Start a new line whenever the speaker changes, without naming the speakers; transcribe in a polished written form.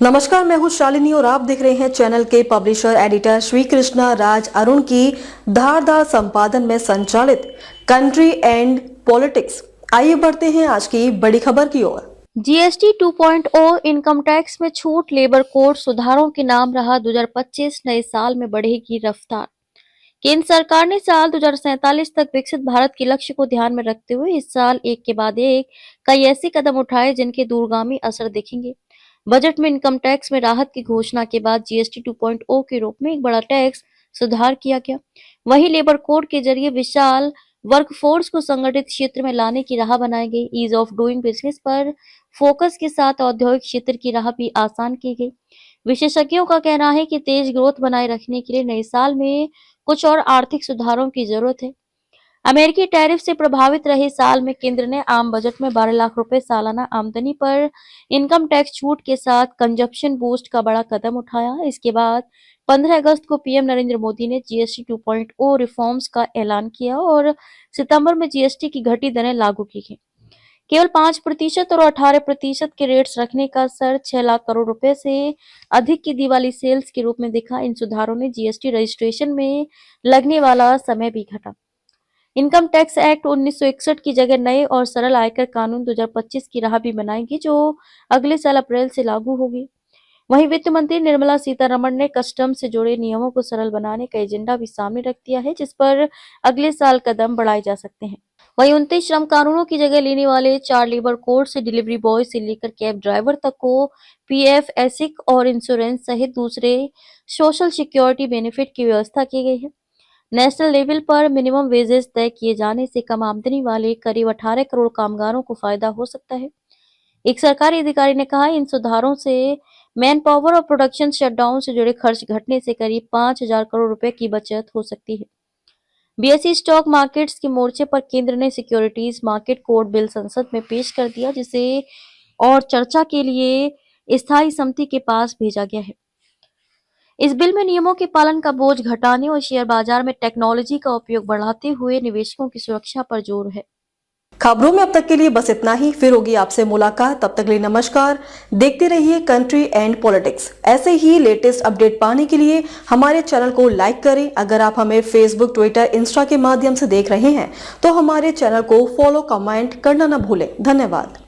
नमस्कार, मैं हूं शालिनी और आप देख रहे हैं चैनल के पब्लिशर एडिटर श्री कृष्णा राज अरुण की धारदार संपादन में संचालित कंट्री एंड पॉलिटिक्स। आइए बढ़ते हैं आज की बड़ी खबर की ओर।
जीएसटी 2.0 इनकम टैक्स में छूट, लेबर कोड सुधारों के नाम रहा 2025 नए साल में बढ़ेगी रफ्तार। केंद्र सरकार ने साल 2047 तक विकसित भारत के लक्ष्य को ध्यान में रखते हुए इस साल एक के बाद एक कई ऐसे कदम उठाए जिनके दूरगामी असर दिखेंगे। बजट में इनकम टैक्स में राहत की घोषणा के बाद जीएसटी 2.0 के रूप में एक बड़ा टैक्स सुधार किया गया। वहीं लेबर कोड के जरिए विशाल वर्कफोर्स को संगठित क्षेत्र में लाने की राह बनाई गई। ईज ऑफ डूइंग बिजनेस पर फोकस के साथ औद्योगिक क्षेत्र की राह भी आसान की गई। विशेषज्ञों का कहना है कि तेज ग्रोथ बनाए रखने के लिए नए साल में कुछ और आर्थिक सुधारों की जरूरत है। अमेरिकी टैरिफ से प्रभावित रहे साल में केंद्र ने आम बजट में 12 लाख रुपए सालाना आमदनी पर इनकम टैक्स छूट के साथ कंजप्शन बूस्ट का बड़ा कदम उठाया। इसके बाद 15 अगस्त को पीएम नरेंद्र मोदी ने जीएसटी 2.0 रिफॉर्म्स का ऐलान किया और सितंबर में जीएसटी की घटी दरें लागू की गई। केवल 5% और 18% के रेट्स रखने का असर 6 लाख करोड़ रुपए से अधिक की दिवाली सेल्स के रूप में दिखा। इन सुधारों ने जीएसटी रजिस्ट्रेशन में लगने वाला समय भी घटा। इनकम टैक्स एक्ट 1961 की जगह नए और सरल आयकर कानून 2025 की राह भी बनाएगी, जो अगले साल अप्रैल से लागू होगी। वहीं वित्त मंत्री निर्मला सीतारमण ने कस्टम से जुड़े नियमों को सरल बनाने का एजेंडा भी सामने रख दिया है, जिस पर अगले साल कदम बढ़ाए जा सकते हैं। वहीं 29 श्रम कानूनों की जगह लेने वाले 4 लेबर कोड से डिलीवरी बॉय से लेकर कैब ड्राइवर तक को पीएफ, एसिक और इंश्योरेंस सहित दूसरे सोशल सिक्योरिटी बेनिफिट की व्यवस्था की गई है। नेशनल लेवल पर मिनिमम वेजेस तय किए जाने से कम आमदनी वाले करीब 18 करोड़ कामगारों को फायदा हो सकता है। एक सरकारी अधिकारी ने कहा, इन सुधारों से मैन पावर और प्रोडक्शन शटडाउन से जुड़े खर्च घटने से करीब 5,000 करोड़ रुपए की बचत हो सकती है। बीएसई स्टॉक मार्केट्स के मोर्चे पर केंद्र ने सिक्योरिटीज मार्केट कोड बिल संसद में पेश कर दिया, जिसे और चर्चा के लिए स्थायी समिति के पास भेजा गया है। इस बिल में नियमों के पालन का बोझ घटाने और शेयर बाजार में टेक्नोलॉजी का उपयोग बढ़ाते हुए निवेशकों की सुरक्षा पर जोर है।
खबरों में अब तक के लिए बस इतना ही। फिर होगी आपसे मुलाकात, तब तक के लिए नमस्कार। देखते रहिए कंट्री एंड पॉलिटिक्स। ऐसे ही लेटेस्ट अपडेट पाने के लिए हमारे चैनल को लाइक करें। अगर आप हमें फेसबुक, ट्विटर, इंस्टा के माध्यम से देख रहे हैं तो हमारे चैनल को फॉलो, कमेंट करना न भूलें। धन्यवाद।